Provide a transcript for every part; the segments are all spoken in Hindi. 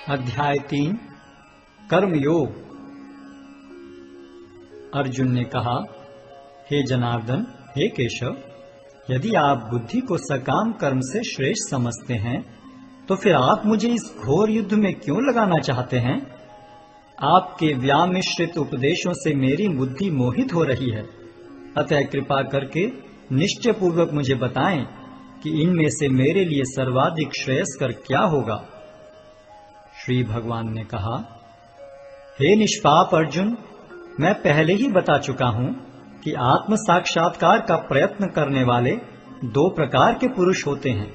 अध्याय 3 कर्मयोग। अर्जुन ने कहा, हे जनार्दन, हे केशव, यदि आप बुद्धि को सकाम कर्म से श्रेष्ठ समझते हैं तो फिर आप मुझे इस घोर युद्ध में क्यों लगाना चाहते हैं? आपके व्यामिश्रित उपदेशों से मेरी बुद्धि मोहित हो रही है, अतः कृपा करके निश्चय पूर्वक मुझे बताएं कि इनमें से मेरे लिए सर्वाधिक श्रेयस्कर क्या होगा। श्री भगवान ने कहा, हे निष्पाप अर्जुन, मैं पहले ही बता चुका हूं कि आत्म साक्षात्कार का प्रयत्न करने वाले दो प्रकार के पुरुष होते हैं।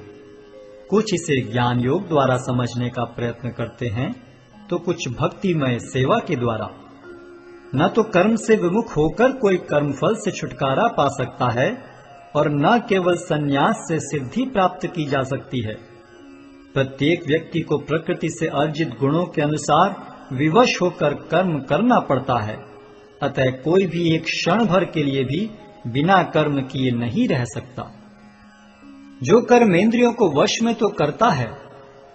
कुछ इसे ज्ञान योग द्वारा समझने का प्रयत्न करते हैं तो कुछ भक्तिमय सेवा के द्वारा। न तो कर्म से विमुख होकर कोई कर्मफल से छुटकारा पा सकता है और न केवल संन्यास से सिद्धि प्राप्त की जा सकती है। प्रत्येक व्यक्ति को प्रकृति से अर्जित गुणों के अनुसार विवश होकर कर्म करना पड़ता है, अतः कोई भी एक क्षण भर के लिए भी बिना कर्म किए नहीं रह सकता। जो कर्म इंद्रियों को वश में तो करता है,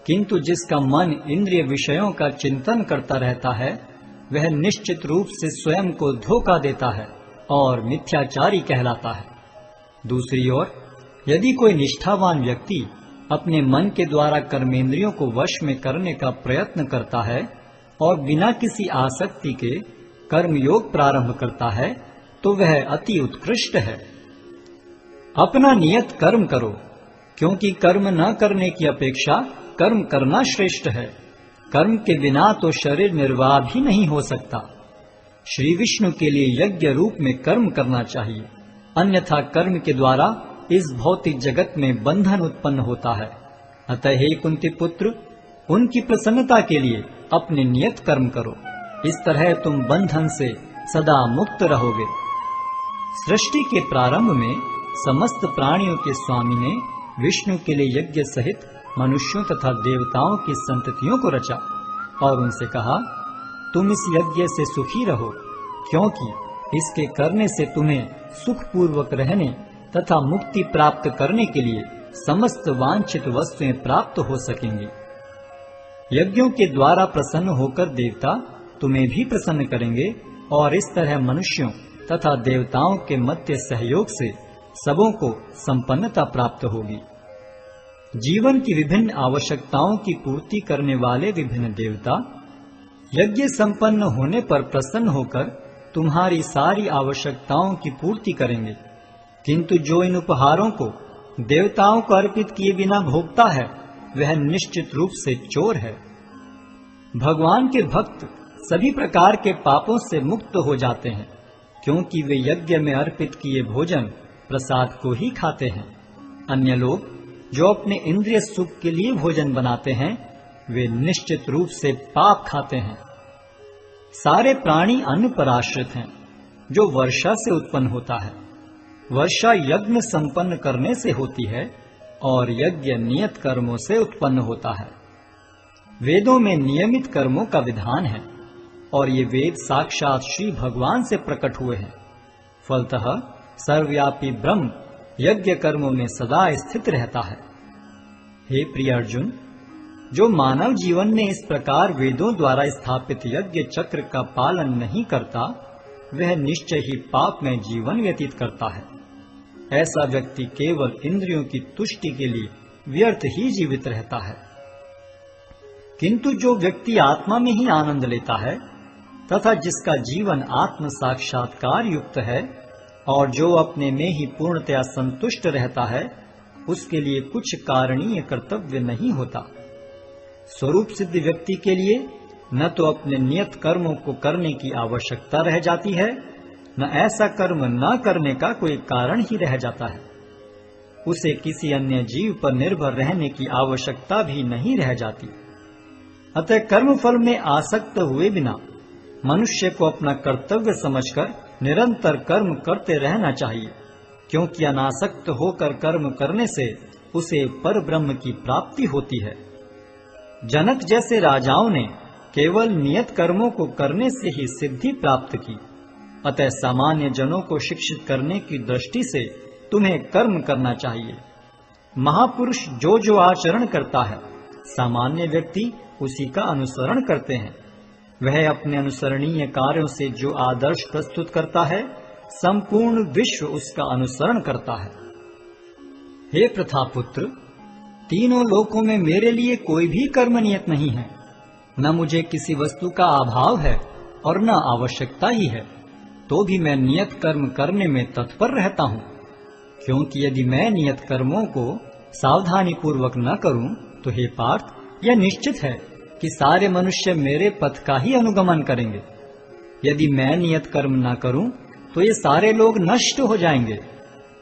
किंतु जिसका मन इंद्रिय विषयों का चिंतन करता रहता है, वह निश्चित रूप से स्वयं को धोखा देता है और मिथ्याचारी कहलाता है। दूसरी ओर, यदि कोई निष्ठावान व्यक्ति अपने मन के द्वारा कर्मेंद्रियों को वश में करने का प्रयत्न करता है और बिना किसी आसक्ति के कर्मयोग प्रारंभ करता है, तो वह अति उत्कृष्ट है। अपना नियत कर्म करो, क्योंकि कर्म न करने की अपेक्षा कर्म करना श्रेष्ठ है। कर्म के बिना तो शरीर निर्वाह भी नहीं हो सकता। श्री विष्णु के लिए यज्ञ रूप में कर्म करना चाहिए, अन्यथा कर्म के द्वारा इस भौतिक जगत में बंधन उत्पन्न होता है। अतः हे कुंती पुत्र, उनकी प्रसन्नता के लिए अपने नियत कर्म करो, इस तरह तुम बंधन से सदा मुक्त रहोगे। सृष्टि के प्रारंभ में समस्त प्राणियों के स्वामी ने विष्णु के लिए यज्ञ सहित मनुष्यों तथा देवताओं की संततियों को रचा और उनसे कहा, तुम इस यज्ञ से सुखी रहो, क्योंकि इसके करने से तुम्हें सुखपूर्वक रहने तथा मुक्ति प्राप्त करने के लिए समस्त वांछित वस्तुएं प्राप्त हो सकेंगी। यज्ञों के द्वारा प्रसन्न होकर देवता तुम्हें भी प्रसन्न करेंगे और इस तरह मनुष्यों तथा देवताओं के मध्य सहयोग से सबों को संपन्नता प्राप्त होगी। जीवन की विभिन्न आवश्यकताओं की पूर्ति करने वाले विभिन्न देवता यज्ञ संपन्न होने पर प्रसन्न होकर तुम्हारी सारी आवश्यकताओं की पूर्ति करेंगे, किंतु जो इन उपहारों को देवताओं को अर्पित किए बिना भोगता है, वह निश्चित रूप से चोर है। भगवान के भक्त सभी प्रकार के पापों से मुक्त हो जाते हैं, क्योंकि वे यज्ञ में अर्पित किए भोजन प्रसाद को ही खाते हैं। अन्य लोग जो अपने इंद्रिय सुख के लिए भोजन बनाते हैं, वे निश्चित रूप से पाप खाते हैं। सारे प्राणी अन्न पर आश्रित हैं, जो वर्षा से उत्पन्न होता है। वर्षा यज्ञ संपन्न करने से होती है और यज्ञ नियत कर्मों से उत्पन्न होता है। वेदों में नियमित कर्मों का विधान है और ये वेद साक्षात श्री भगवान से प्रकट हुए हैं। फलतः सर्वव्यापी ब्रह्म यज्ञ कर्मों में सदा स्थित रहता है। हे प्रिय अर्जुन, जो मानव जीवन में इस प्रकार वेदों द्वारा स्थापित यज्ञ चक्र का पालन नहीं करता, वह निश्चय ही पाप में जीवन व्यतीत करता है। ऐसा व्यक्ति केवल इंद्रियों की तुष्टि के लिए व्यर्थ ही जीवित रहता है। किंतु जो व्यक्ति आत्मा में ही आनंद लेता है तथा जिसका जीवन आत्म साक्षात्कार युक्त है और जो अपने में ही पूर्णतया संतुष्ट रहता है, उसके लिए कुछ कारणीय कर्तव्य नहीं होता। स्वरूप सिद्ध व्यक्ति के लिए न तो अपने नियत कर्मों को करने की आवश्यकता रह जाती है, न ऐसा कर्म न करने का कोई कारण ही रह जाता है। उसे किसी अन्य जीव पर निर्भर रहने की आवश्यकता भी नहीं रह जाती। अतः कर्म फल में आसक्त हुए बिना मनुष्य को अपना कर्तव्य समझकर निरंतर कर्म करते रहना चाहिए, क्योंकि अनासक्त होकर कर्म करने से उसे पर ब्रह्म की प्राप्ति होती है। जनक जैसे राजाओं ने केवल नियत कर्मों को करने से ही सिद्धि प्राप्त की, अतः सामान्य जनों को शिक्षित करने की दृष्टि से तुम्हें कर्म करना चाहिए। महापुरुष जो जो आचरण करता है, सामान्य व्यक्ति उसी का अनुसरण करते हैं। वह अपने अनुसरणीय कार्यों से जो आदर्श प्रस्तुत करता है, संपूर्ण विश्व उसका अनुसरण करता है। हे प्रथापुत्र, तीनों लोकों में मेरे लिए कोई भी कर्म नियत नहीं है। न मुझे किसी वस्तु का अभाव है और न आवश्यकता ही है, तो भी मैं नियत कर्म करने में तत्पर रहता हूँ। क्योंकि यदि मैं नियत कर्मों को सावधानी पूर्वक न करूं, तो हे पार्थ, यह निश्चित है कि सारे मनुष्य मेरे पथ का ही अनुगमन करेंगे। यदि मैं नियत कर्म न करूं, तो ये सारे लोग नष्ट हो जाएंगे।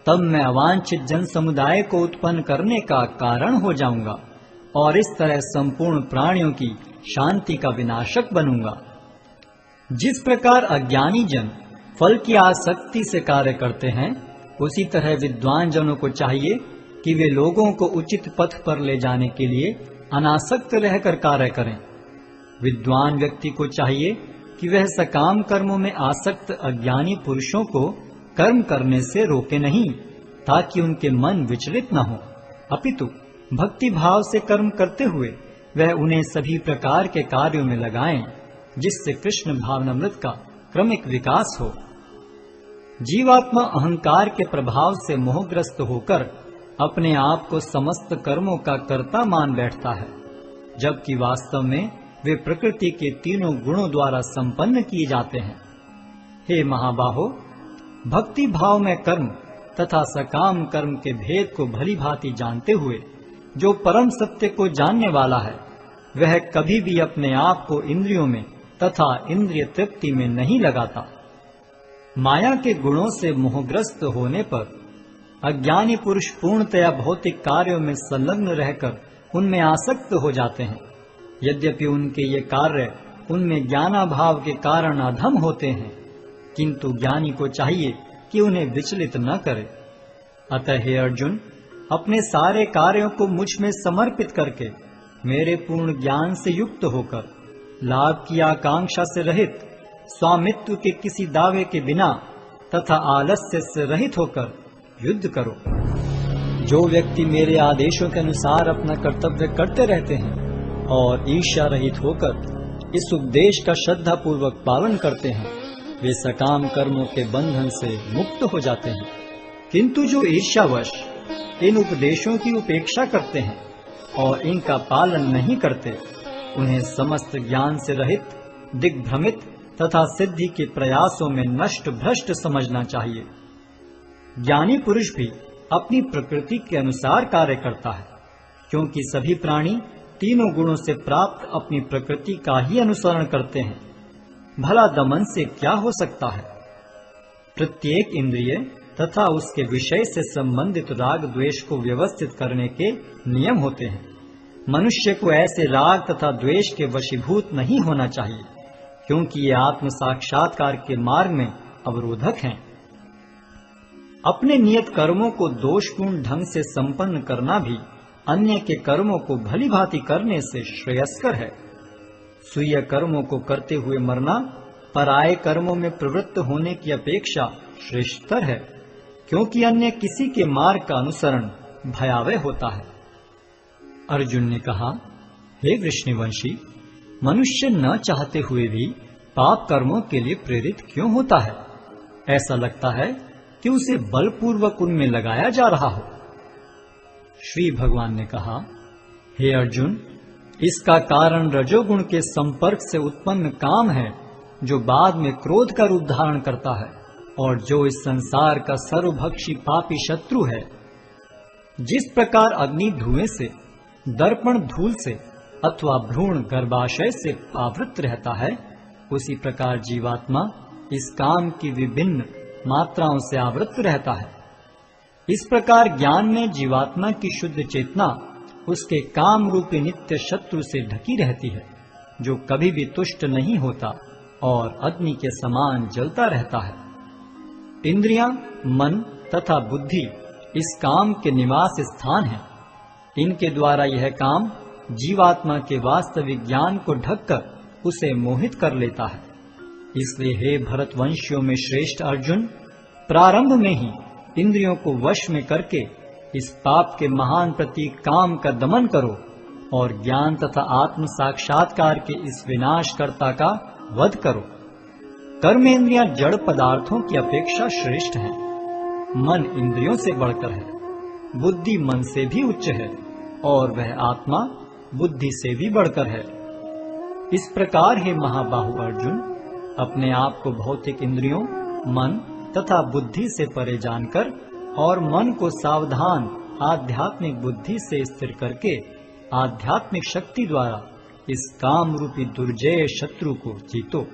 तब मैं अवांछित जन समुदाय को उत्पन्न करने का कारण हो जाऊंगा और इस तरह संपूर्ण प्राणियों की शांति का विनाशक बनूंगा। जिस प्रकार अज्ञानी जन फल की आसक्ति से कार्य करते हैं, उसी तरह विद्वान जनों को चाहिए कि वे लोगों को उचित पथ पर ले जाने के लिए अनासक्त रहकर कार्य करें। विद्वान व्यक्ति को चाहिए कि वह सकाम कर्मों में आसक्त अज्ञानी पुरुषों को कर्म करने से रोके नहीं, ताकि उनके मन विचलित न हो, अपितु भक्ति भाव से कर्म करते हुए वह उन्हें सभी प्रकार के कार्यों में लगाएं, जिससे कृष्ण भावनामृत का क्रमिक विकास हो। जीवात्मा अहंकार के प्रभाव से मोहग्रस्त होकर अपने आप को समस्त कर्मों का कर्ता मान बैठता है, जबकि वास्तव में वे प्रकृति के तीनों गुणों द्वारा संपन्न किए जाते हैं। हे महाबाहो, भक्ति भाव में कर्म तथा सकाम कर्म के भेद को भली भांति जानते हुए जो परम सत्य को जानने वाला है, वह कभी भी अपने आप को इंद्रियों में तथा इंद्रिय तृप्ति में नहीं लगाता। माया के गुणों से मोहग्रस्त होने पर अज्ञानी पुरुष पूर्णतया भौतिक कार्यों में संलग्न रहकर उनमें आसक्त हो जाते हैं। यद्यपि उनके ये कार्य उनमें ज्ञानाभाव के कारण अधम होते हैं, किंतु ज्ञानी को चाहिए कि उन्हें विचलित न करे। अतः हे अर्जुन, अपने सारे कार्यों को मुझ में समर्पित करके मेरे पूर्ण ज्ञान से युक्त होकर लाभ की आकांक्षा से रहित, स्वामित्व के किसी दावे के बिना तथा आलस्य से रहित होकर युद्ध करो। जो व्यक्ति मेरे आदेशों के अनुसार अपना कर्तव्य करते रहते हैं और ईर्ष्या रहित होकर इस उपदेश का श्रद्धा पूर्वक पालन करते हैं, वे सकाम कर्मों के बंधन से मुक्त हो जाते हैं। किंतु जो ईर्ष्यावश इन उपदेशों की उपेक्षा करते हैं और इनका पालन नहीं करते, उन्हें समस्त ज्ञान से रहित, दिग्भ्रमित तथा सिद्धि के प्रयासों में नष्ट भ्रष्ट समझना चाहिए। ज्ञानी पुरुष भी अपनी प्रकृति के अनुसार कार्य करता है, क्योंकि सभी प्राणी तीनों गुणों से प्राप्त अपनी प्रकृति का ही अनुसरण करते हैं। भला दमन से क्या हो सकता है? प्रत्येक इंद्रिय तथा उसके विषय से संबंधित राग द्वेष को व्यवस्थित करने के नियम होते हैं। मनुष्य को ऐसे राग तथा द्वेष के वशीभूत नहीं होना चाहिए, क्योंकि ये आत्म साक्षात्कार के मार्ग में अवरोधक हैं। अपने नियत कर्मों को दोषपूर्ण ढंग से संपन्न करना भी अन्य के कर्मों को भली भांति करने से श्रेयस्कर है। स्वीय कर्मों को करते हुए मरना पराये कर्मों में प्रवृत्त होने की अपेक्षा श्रेष्ठतर है, क्योंकि अन्य किसी के मार्ग का अनुसरण भयावह होता है। अर्जुन ने कहा, हे वृष्णिवंशी, मनुष्य न चाहते हुए भी पाप कर्मों के लिए प्रेरित क्यों होता है? ऐसा लगता है कि उसे बलपूर्वक उनमें लगाया जा रहा हो। श्री भगवान ने कहा, हे अर्जुन, इसका कारण रजोगुण के संपर्क से उत्पन्न काम है, जो बाद में क्रोध का रूप धारण करता है और जो इस संसार का सर्वभक्षी पापी शत्रु है। जिस प्रकार अग्नि धुएं से, दर्पण धूल से अथवा भ्रूण गर्भाशय से आवृत रहता है, उसी प्रकार जीवात्मा इस काम की विभिन्न मात्राओं से आवृत रहता है। इस प्रकार ज्ञान में जीवात्मा की शुद्ध चेतना उसके काम रूपी नित्य शत्रु से ढकी रहती है, जो कभी भी तुष्ट नहीं होता और अग्नि के समान जलता रहता है। इंद्रियां, मन तथा बुद्धि इस काम के निवास स्थान हैं। इनके द्वारा यह काम जीवात्मा के वास्तविक ज्ञान को ढककर उसे मोहित कर लेता है। इसलिए हे भरतवंशियों में श्रेष्ठ अर्जुन, प्रारंभ में ही इंद्रियों को वश में करके इस पाप के महान प्रतीक काम का दमन करो और ज्ञान तथा आत्म साक्षात्कार के इस विनाशकर्ता का वध करो। कर्मेंद्रियां जड़ पदार्थों की अपेक्षा श्रेष्ठ हैं। मन इंद्रियों से बढ़कर है, बुद्धि मन से भी उच्च है और वह आत्मा बुद्धि से भी बढ़कर है। इस प्रकार हे महाबाहु अर्जुन, अपने आप को भौतिक इंद्रियों, मन तथा बुद्धि से परे जानकर और मन को सावधान आध्यात्मिक बुद्धि से स्थिर करके आध्यात्मिक शक्ति द्वारा इस काम रूपी दुर्जय शत्रु को जीतो।